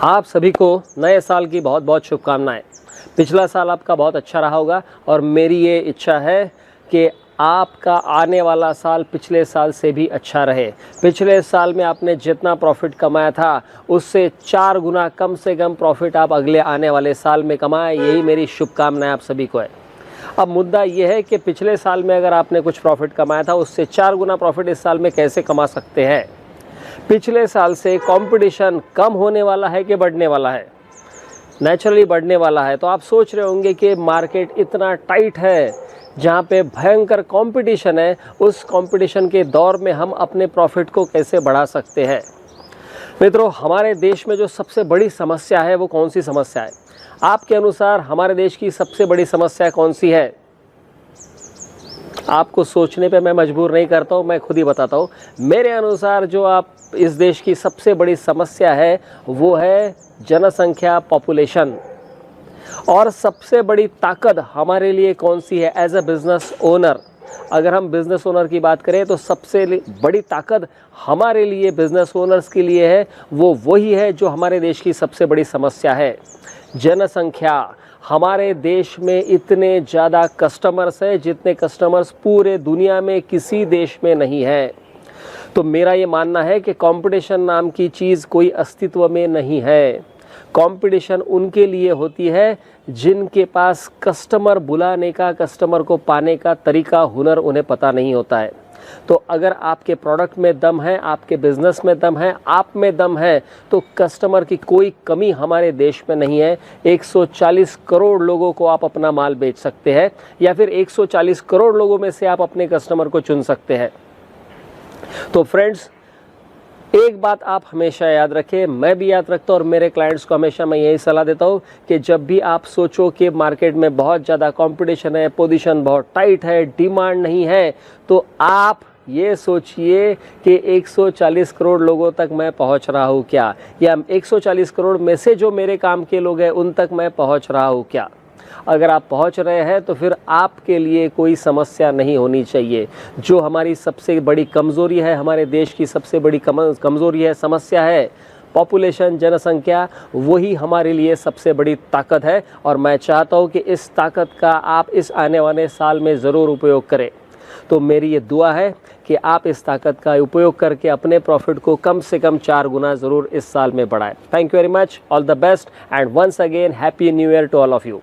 आप सभी को नए साल की बहुत बहुत शुभकामनाएं। पिछला साल आपका बहुत अच्छा रहा होगा और मेरी ये इच्छा है कि आपका आने वाला साल पिछले साल से भी अच्छा रहे। पिछले साल में आपने जितना प्रॉफिट कमाया था उससे 4 गुना कम से कम प्रॉफिट आप अगले आने वाले साल में कमाएं, यही मेरी शुभकामनाएं आप सभी को है। अब मुद्दा ये है कि पिछले साल में अगर आपने कुछ प्रॉफिट कमाया था उससे 4 गुना प्रॉफिट इस साल में कैसे कमा सकते हैं। पिछले साल से कंपटीशन कम होने वाला है कि बढ़ने वाला है? नेचुरली बढ़ने वाला है। तो आप सोच रहे होंगे कि मार्केट इतना टाइट है, जहाँ पे भयंकर कंपटीशन है, उस कंपटीशन के दौर में हम अपने प्रॉफिट को कैसे बढ़ा सकते हैं। मित्रों, हमारे देश में जो सबसे बड़ी समस्या है वो कौन सी समस्या है? आपके अनुसार हमारे देश की सबसे बड़ी समस्या कौन सी है? आपको सोचने पे मैं मजबूर नहीं करता हूँ, मैं खुद ही बताता हूँ। मेरे अनुसार जो आप इस देश की सबसे बड़ी समस्या है वो है जनसंख्या, पॉपुलेशन। और सबसे बड़ी ताकत हमारे लिए कौन सी है? एज अ बिजनेस ओनर, अगर हम बिजनेस ओनर की बात करें तो सबसे बड़ी ताकत हमारे लिए, बिजनेस ओनर्स के लिए है, वो वही है जो हमारे देश की सबसे बड़ी समस्या है, जनसंख्या। हमारे देश में इतने ज़्यादा कस्टमर्स हैं जितने कस्टमर्स पूरे दुनिया में किसी देश में नहीं है। तो मेरा ये मानना है कि कंपटीशन नाम की चीज़ कोई अस्तित्व में नहीं है। कंपटीशन उनके लिए होती है जिनके पास कस्टमर बुलाने का, कस्टमर को पाने का तरीका, हुनर उन्हें पता नहीं होता है। तो अगर आपके प्रोडक्ट में दम है, आपके बिजनेस में दम है, आप में दम है, तो कस्टमर की कोई कमी हमारे देश में नहीं है। 140 करोड़ लोगों को आप अपना माल बेच सकते हैं, या फिर 140 करोड़ लोगों में से आप अपने कस्टमर को चुन सकते हैं। तो फ्रेंड्स, एक बात आप हमेशा याद रखें, मैं भी याद रखता हूँ और मेरे क्लाइंट्स को हमेशा मैं यही सलाह देता हूँ कि जब भी आप सोचो कि मार्केट में बहुत ज़्यादा कंपटीशन है, पोजीशन बहुत टाइट है, डिमांड नहीं है, तो आप ये सोचिए कि 140 करोड़ लोगों तक मैं पहुँच रहा हूँ क्या, या 140 करोड़ में से जो मेरे काम के लोग हैं उन तक मैं पहुँच रहा हूँ क्या। अगर आप पहुंच रहे हैं तो फिर आपके लिए कोई समस्या नहीं होनी चाहिए। जो हमारी सबसे बड़ी कमज़ोरी है, हमारे देश की सबसे बड़ी कमज़ोरी है, समस्या है, पॉपुलेशन, जनसंख्या, वही हमारे लिए सबसे बड़ी ताकत है। और मैं चाहता हूं कि इस ताकत का आप इस आने वाले साल में ज़रूर उपयोग करें। तो मेरी ये दुआ है कि आप इस ताकत का उपयोग करके अपने प्रॉफिट को कम से कम 4 गुना ज़रूर इस साल में बढ़ाएं। Thank you very much, all the best, and once again happy new year to all of you.